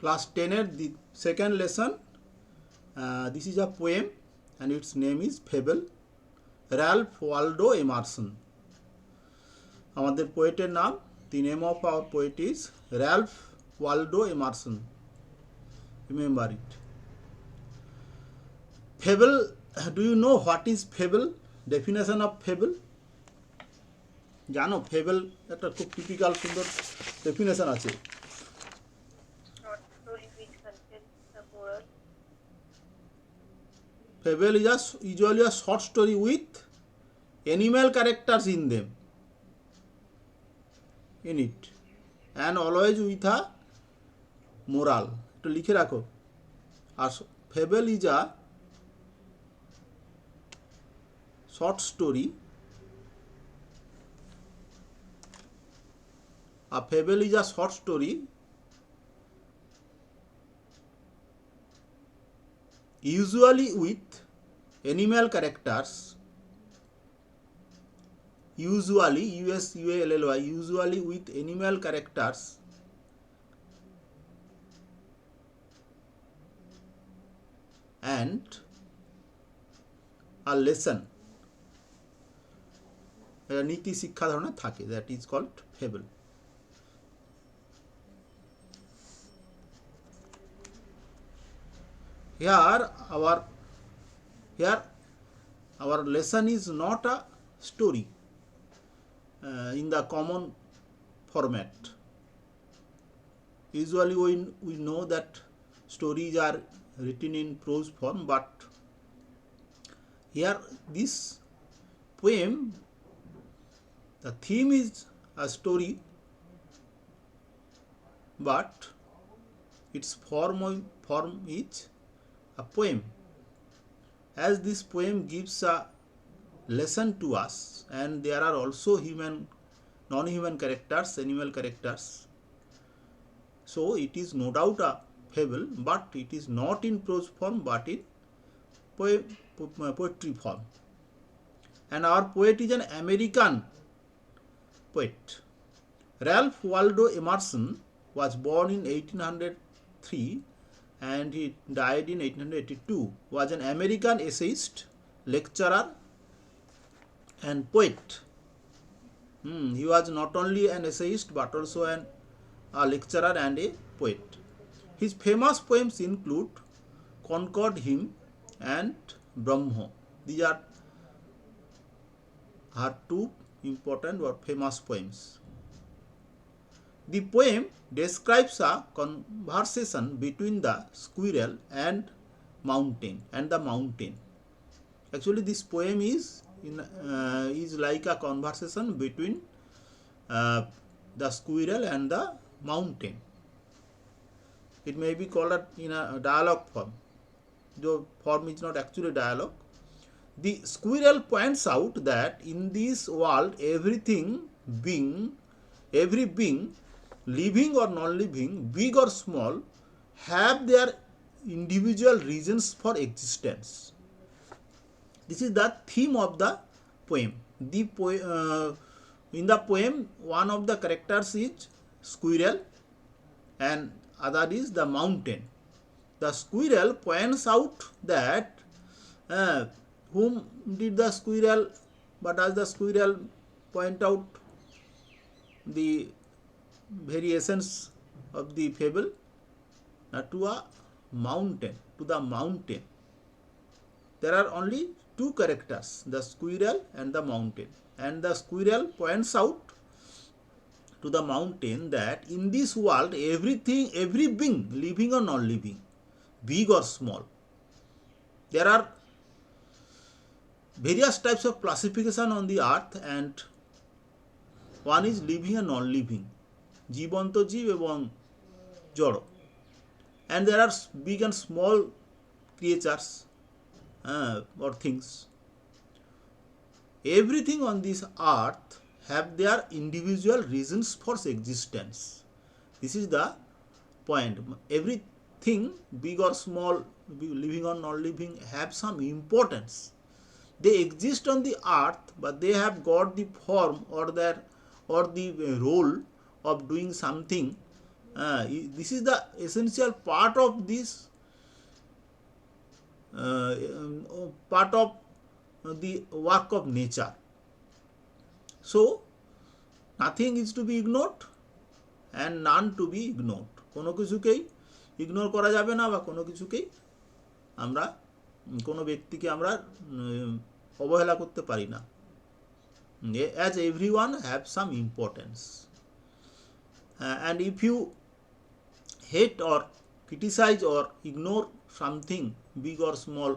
class 10 এর second lesson. This is a poem and its name is Fable. Ralph Waldo Emerson. আমাদের পোয়েটের নাম, the name of our poet is Ralph Waldo Emerson. Remember it. Fable, do you know what is fable? Definition of fable? জানো fable একটা খুব typical সুন্দর definition আছে। Fable is usually a short story with animal characters in them, in it, and always with a moral. একটু লিখে রাখো। আর fable is a short story. A fable is a short story usually with animal characters, usually usually with animal characters and a lesson, নীতি শিক্ষা ধরনের থাকে, that is called fable. Here our lesson is not a story in the common format. Usually we know that stories are written in prose form, but here this poem, the theme is a story, but its form is a poem. As this poem gives a lesson to us, and there are also non-human characters, animal characters, so it is no doubt a fable, but it is not in prose form but in poetry form. And our poet is an American poet. Ralph Waldo Emerson was born in 1803 and he died in 1882. Was an American essayist, lecturer and poet. He was not only an essayist but also a lecturer and a poet. His famous poems include Concord Hymn and Brahmo. These are her two important or famous poems. The poem describes a conversation between the squirrel and the mountain. Actually, this poem is like a conversation between the squirrel and the mountain. It may be called in a dialogue form. The form is not actually dialogue. The squirrel points out that in this world every being, living or non-living, big or small, have their individual reasons for existence. This is the theme of the poem. In the poem, one of the characters is squirrel and other is the mountain. The squirrel points out that whom did the squirrel, but does the squirrel point out the variations of the fable? To the mountain. There are only two characters, the squirrel and the mountain, and the squirrel points out to the mountain that in this world every being, living or non-living, big or small, there are various types of classification on the earth, and one is living and non-living, জীবন্ত জীব এবং জড়, and there are big and small creatures or things. Everything on this earth have their individual reasons for existence. This is the point. Everything, big or small, living or non-living, have some importance. They exist on the earth, but they have got the form or the role of doing something This is the essential part of this part of the work of nature. So nothing is to be ignored and none to be ignored. কোনো কিছুকেই ignore করা যাবে না বা কোনো কিছুকেই আমরা কোনো ব্যক্তিকে আমরা অবহেলা করতে পারি না। As everyone have some importance, and if you hate or criticize or ignore something big or small,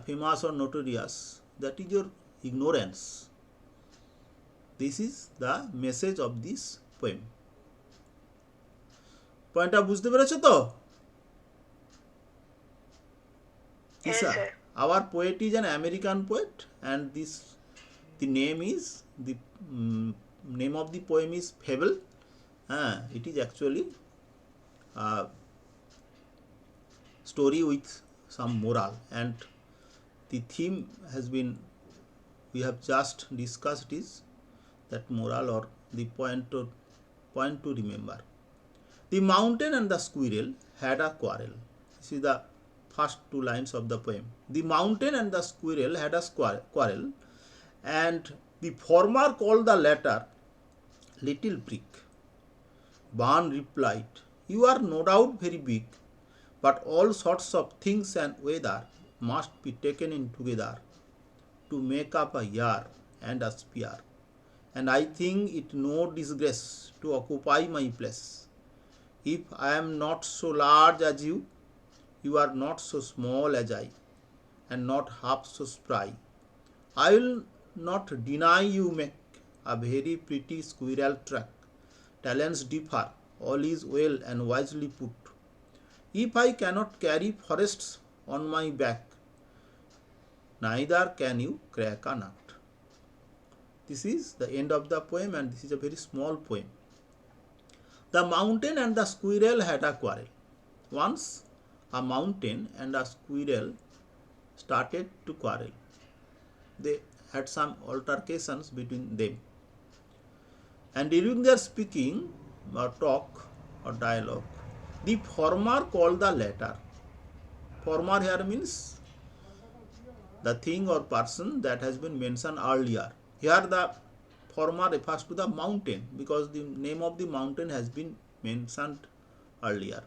famous or notorious, that is your ignorance. This is the message of this poem. পয়েন্টটা বুঝতে পেরেছো তো? Yes, Isa, sir. our poet is an American poet, and the name of the poem is Fable. It is actually a story with some moral, and the theme has been, we have just discussed, is that moral or the point to remember. The mountain and the squirrel had a quarrel. This is the first two lines of the poem. The mountain and the squirrel had a quarrel, and the former called the latter little brick. Barn replied, "You are no doubt very big, but all sorts of things and weather must be taken in together to make up a year and a spear, and I think it no disgrace to occupy my place. If I am not so large as you, you are not so small as I, and not half so spry. I will not deny you make a very pretty squirrel track. Talents differ, all is well and wisely put. If I cannot carry forests on my back, neither can you crack a nut." This is the end of the poem, and this is a very small poem. The mountain and the squirrel had a quarrel. Once a mountain and a squirrel started to quarrel. They had some altercations between them. And during their speaking or talk or dialogue, the former called the latter. Former here means the thing or person that has been mentioned earlier. Here the former refers to the mountain, because the name of the mountain has been mentioned earlier.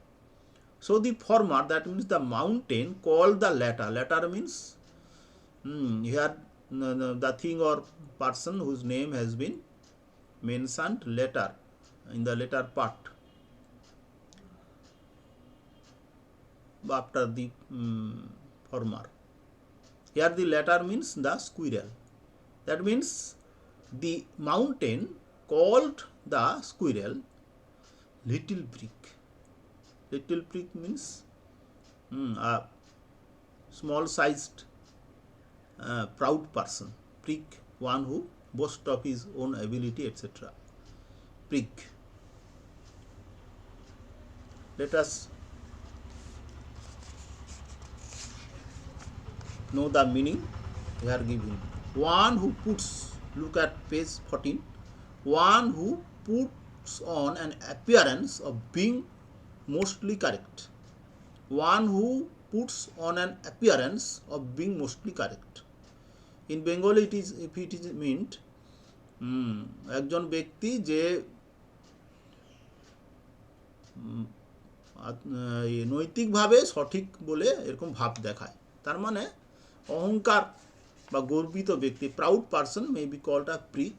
So the former, that means the mountain, called the latter. Latter means here the thing or person whose name has been mentioned later, in the later part, after the former. Here the latter means the squirrel. That means the mountain called the squirrel little brick. Little brick means a small sized proud person. Prick, one who boasts of his own ability, etc. Prick. Let us know the meaning here given. One who puts, look at page 14, one who puts on an appearance of being mostly correct. One who puts on an appearance of being mostly correct. In Bengali it is, if it is meant, একজন ব্যক্তি যে নৈতিকভাবে সঠিক বলে এরকম ভাব দেখায়, তার মানে অহংকার বা গর্বিত ব্যক্তি, proud person may be called a prick.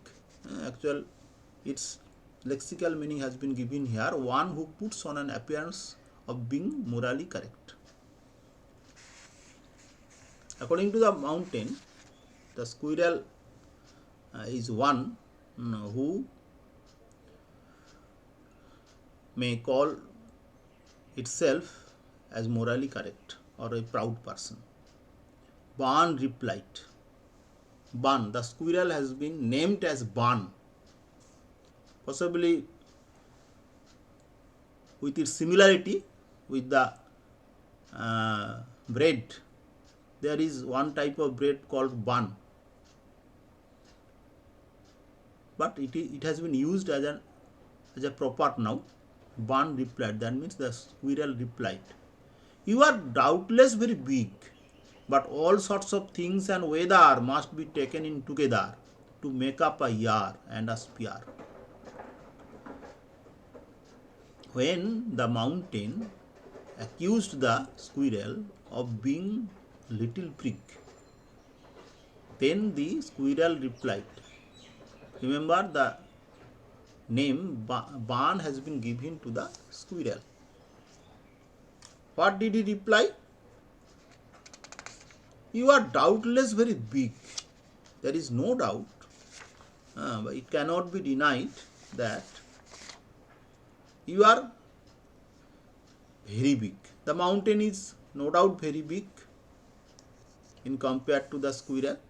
Actual its lexical meaning has been given here, one who puts on an appearance of being morally correct. According to the mountain, the squirrel is one who may call itself as morally correct or a proud person. Ban replied. Ban, the squirrel has been named as Ban, possibly with its similarity with the bread. There is one type of bread called bun, but it has been used as a proper noun. Barn replied, that means the squirrel replied, "You are doubtless very big, but all sorts of things and weather must be taken in together to make up a yard and a spear." When the mountain accused the squirrel of being little prig, then the squirrel replied. Remember, the name Barn has been given to the squirrel. What did he reply? "You are doubtless very big." There is no doubt, but it cannot be denied that you are very big. The mountain is no doubt very big in compared to the squirrel.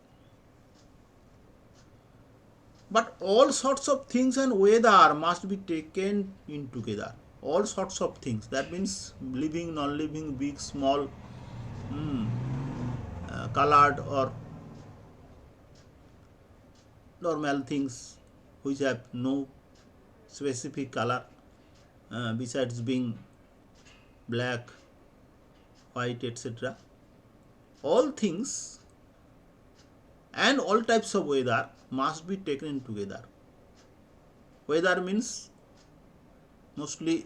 But all sorts of things and weather must be taken in together. All sorts of things. That means living, non-living, big, small, colored or normal things which have no specific color besides being black, white, etc. All things and all types of weather must be taken together. Weather means mostly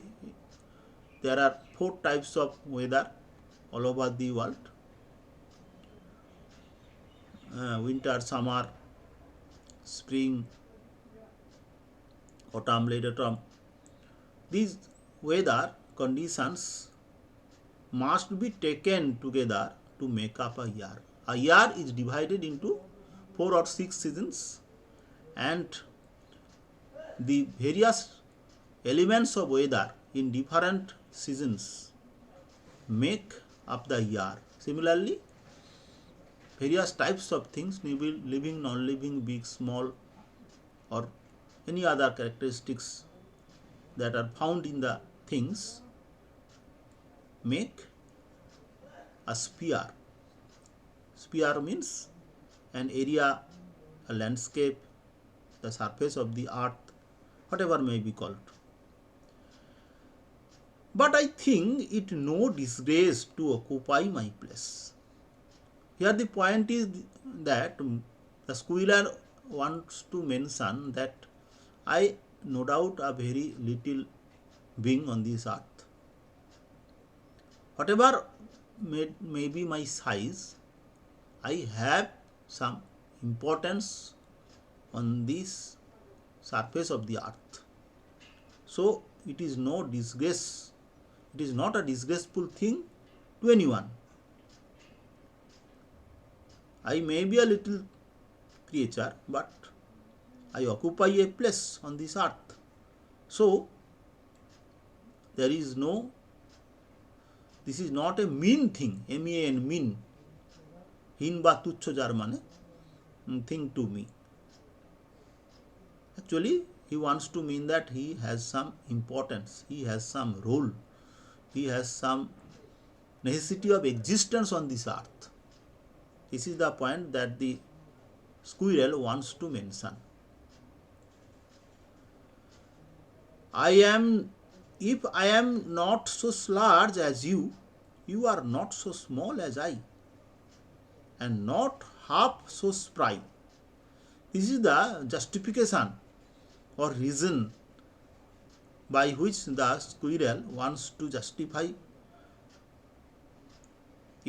there are 4 types of weather all over the world: winter, summer, spring, autumn, late autumn. These weather conditions must be taken together to make up a year. A year is divided into 4 or 6 seasons, and the various elements of weather in different seasons make up the year. Similarly, various types of things, living, non-living, big, small, or any other characteristics that are found in the things make a sphere. Sphere means an area, a landscape, the surface of the earth, whatever may be called. But I think it no disgrace to occupy my place. Here the point is that the squirrel wants to mention that I no doubt a very little being on this earth. Whatever may be my size, I have some importance on this surface of the earth. So it is no disgrace. It is not a disgraceful thing to anyone. I may be a little creature, but I occupy a place on this earth. So there is no, this is not a mean thing, M-E-N, mean, hীন বা তুচ্ছ যার মানে, thing to me. Actually, he wants to mean that he has some importance, he has some role, he has some necessity of existence on this earth. This is the point that the squirrel wants to mention. If I am not so large as you, you are not so small as I, and not half so spry. This is the justification or reason by which the squirrel wants to justify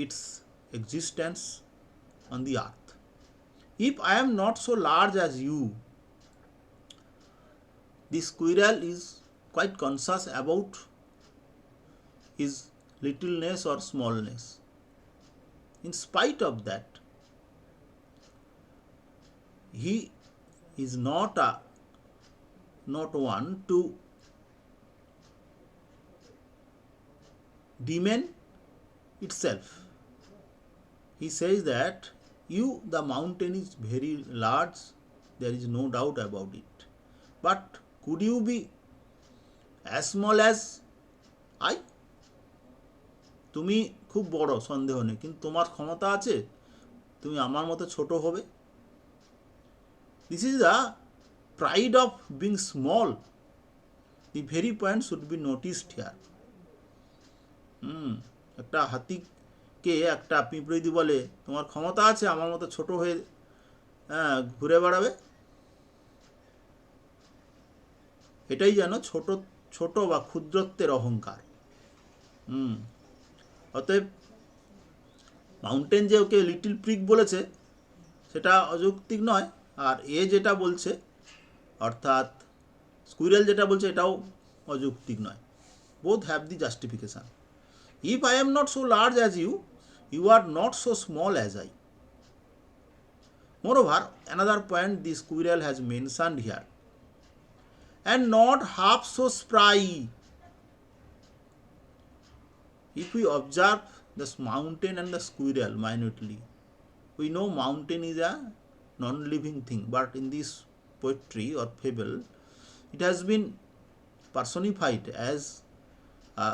its existence on the earth. If I am not so large as you, the squirrel is quite conscious about his littleness or smallness. In spite of that, he is not one to demean itself. He says that the mountain is very large, there is no doubt about it. But could you be as small as I? তুমি খুব বড়, সন্দেহ নেই, কিন্তু তোমার ক্ষমতা আছে তুমি আমার মতো ছোট হবে? This is the pride of being small. The very point should be noticed here. একটা হাতিকে একটা পিঁপড়ে যদি বলে তোমার ক্ষমতা আছে আমার মতো ছোট হয়ে ঘুরে বেড়াবে, এটাই যেন ছোট ছোট বা ক্ষুদ্রত্বের অহংকার। অতএব মাউন্টেন যে ওকে লিটল প্রিক বলেছে সেটা অযৌক্তিক নয়, আর এ যেটা বলছে অর্থাৎ স্কুইরেল যেটা বলছে এটাও অযৌক্তিক নয়। Both have the justification. If I am not so large as you, you are not so small as I. Moreover, another point the squirrel has mentioned here, and not half so spry. If we observe this mountain and the squirrel minutely, we know mountain is a non-living thing, but in this poetry or fable, it has been personified as a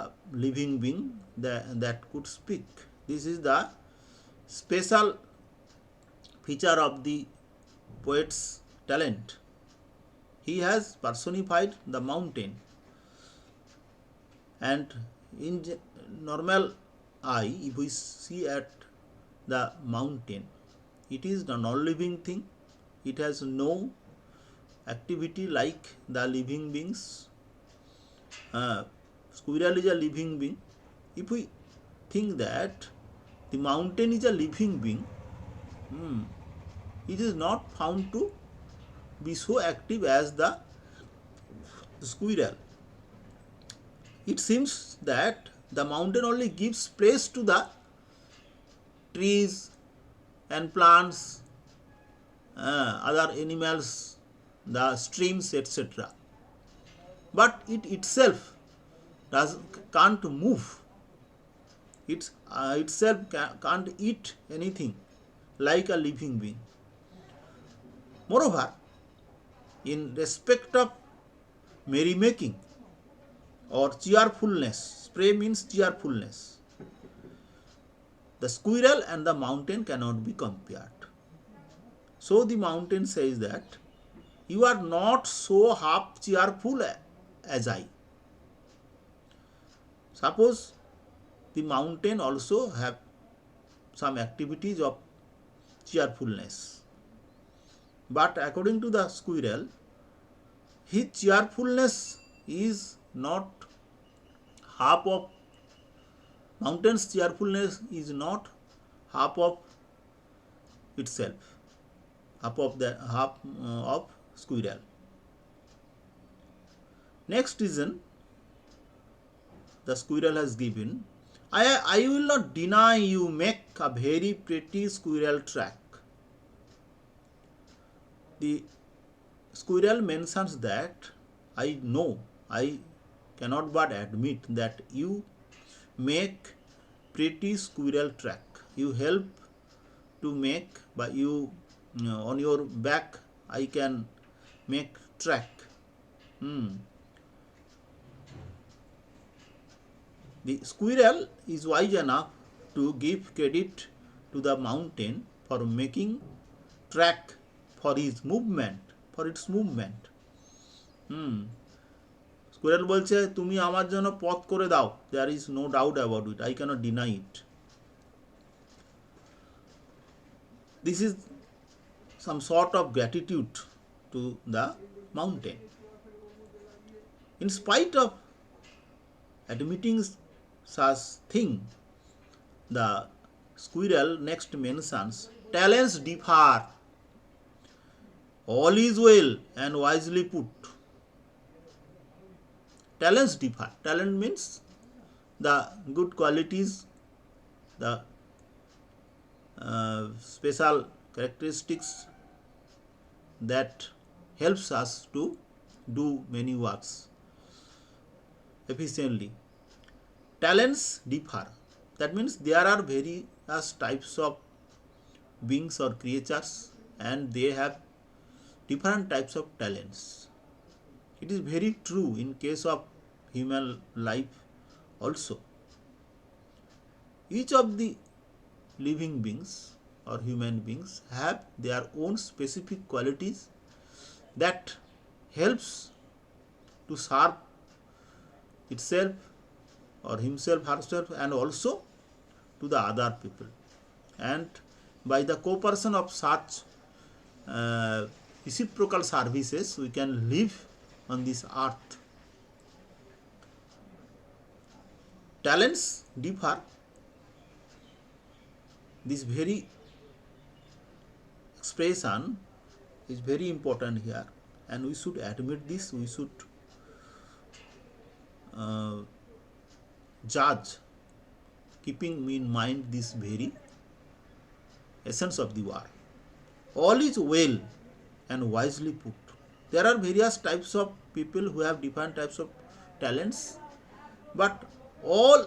living being that could speak. This is the special feature of the poet's talent. He has personified the mountain, and in normal eye, if we see at the mountain, it is a non-living thing. It has no activity like the living beings. Squirrel is a living being. If we think that the mountain is a living being, it is not found to be so active as the squirrel. It seems that the mountain only gives place to the trees and plants, other animals, the streams, etc. But it itself can't move. It itself can't eat anything like a living being. Moreover, in respect of merrymaking or cheerfulness, spray means cheerfulness, the squirrel and the mountain cannot be compared. So the mountain says that you are not so half cheerful as I. Suppose the mountain also have some activities of cheerfulness, but according to the squirrel, his cheerfulness is not half of mountain's cheerfulness is not half of itself, half of squirrel. Next reason the squirrel has given, I will not deny you make a very pretty squirrel track. The squirrel mentions that I know, I cannot but admit that you make pretty squirrel track. You help to make, but you on your back I can make track. The squirrel is wise enough to give credit to the mountain for making track for his movement, for its movement. Squirrel বলছে তুমি আমার জন্য পথ করে দাও, there is no doubt about it, I cannot deny it. This is some sort of gratitude to the mountain. In spite of admitting such thing, the squirrel next mentions talents differ. All is well and wisely put. Talents differ. Talent means the good qualities, the special characteristics that helps us to do many works efficiently. Talents differ. That means there are various types of beings or creatures, and they have different types of talents. It is very true in case of human life also. Each of the living beings or human beings have their own specific qualities that helps to serve itself or himself, herself, and also to the other people. And by the cooperation of such reciprocal services, we can live on this earth. Talents differ. This very expression is very important here, and we should admit this. We should judge, keeping in mind this very essence of the word. All is well and wisely put. There are various types of people who have different types of talents, but all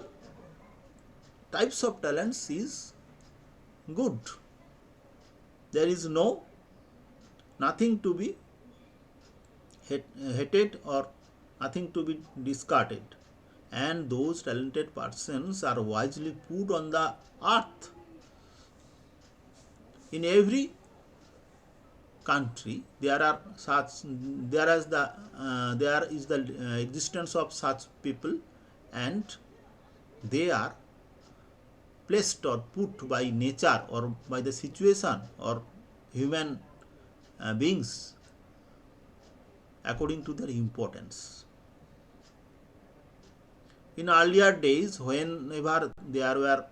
types of talents is good. There is nothing to be hated or nothing to be discarded, and those talented persons are wisely put on the earth. In every country there is the existence of such people, and they are placed or put by nature or by the situation or human beings according to their importance. In earlier days, whenever there were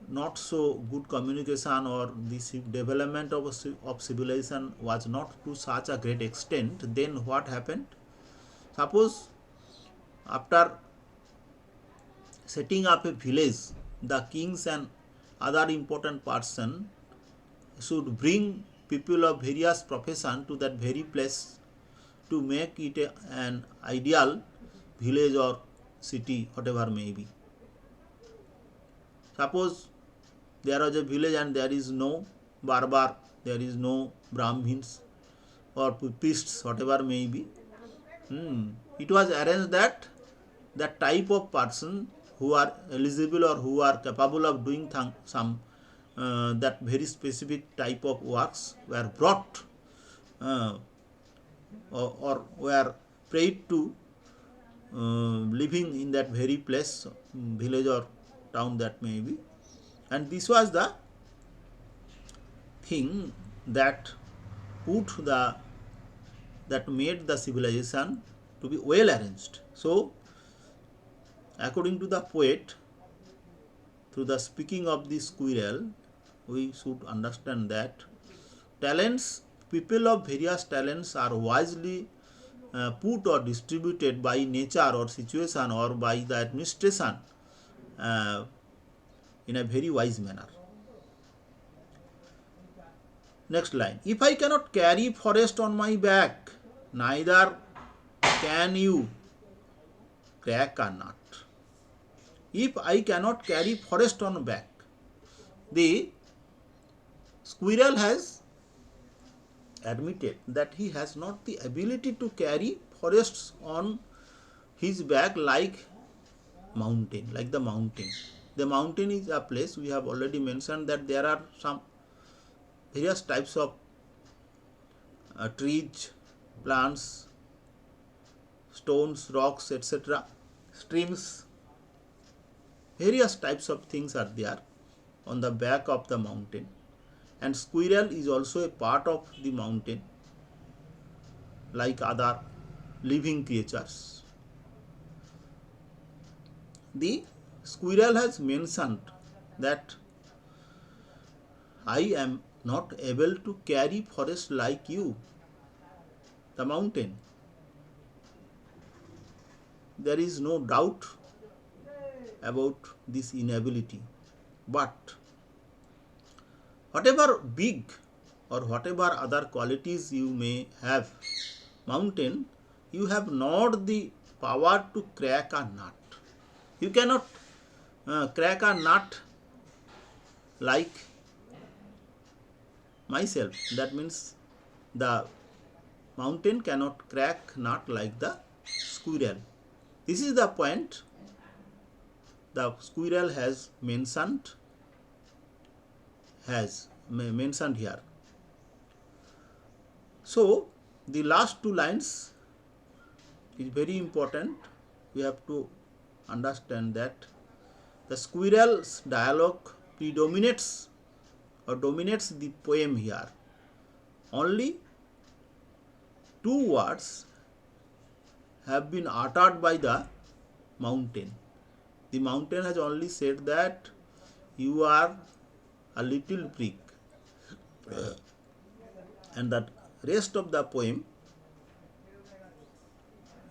not so good communication, or this development of civilization was not to such a great extent, then what happened? Suppose after setting up a village, the kings and other important person should bring people of various profession to that very place to make it an ideal village or city, whatever may be. Suppose there was a village and there is no barber, there is no brahmins or priests, whatever may be. It was arranged that that type of person who are eligible or who are capable of doing some that very specific type of works were brought or were prayed to living in that very place, village or town that may be. And this was the thing that made the civilization to be well arranged. So according to the poet, through the speaking of the squirrel, we should understand that people of various talents are wisely put or distributed by nature or situation or by the administration in a very wise manner. Next line. If I cannot carry forest on my back, neither can you crack a nut. If I cannot carry forest on back, the squirrel has admitted that he has not the ability to carry forests on his back like the mountain. The mountain is a place, we have already mentioned that there are some various types of trees, plants, stones, rocks, etc., streams. Various types of things are there on the back of the mountain, and squirrel is also a part of the mountain like other living creatures. The squirrel has mentioned that I am not able to carry forest like you, the mountain. There is no doubt about this inability, but whatever big or whatever other qualities you may have, mountain, you have not the power to crack a nut. You cannot crack a nut like myself. That means the mountain cannot crack nut like the squirrel. This is the point the squirrel has mentioned here. So the last two lines is very important. We have to understand that the squirrel's dialogue predominates or dominates the poem here. Only two words have been uttered by the mountain. The mountain has only said that you are a little prick, and that rest of the poem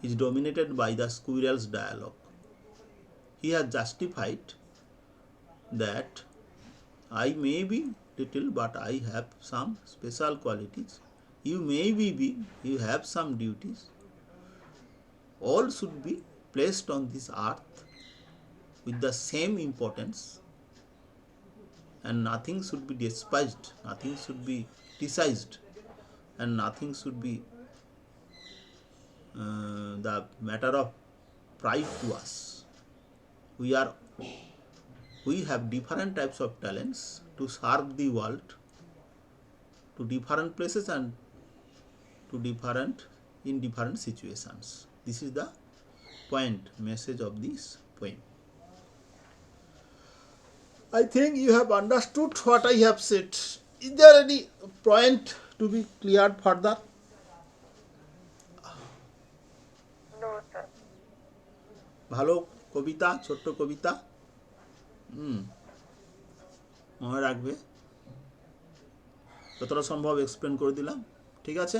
is dominated by the squirrel's dialogue. He has justified that I may be little, but I have some special qualities. You may be big, you have some duties. All should be placed on this earth with the same importance, and nothing should be despised, nothing should be criticized, and nothing should be the matter of pride to us. We have different types of talents to serve the world, to different places and in different situations. This is the message of this poem. I think you have understood what I have said. Is there any point to be cleared further? No, sir. ভালো কবিতা, ছোট্ট কবিতা, মনে রাখবে, যতটা সম্ভব explain করে দিলাম। ঠিক আছে।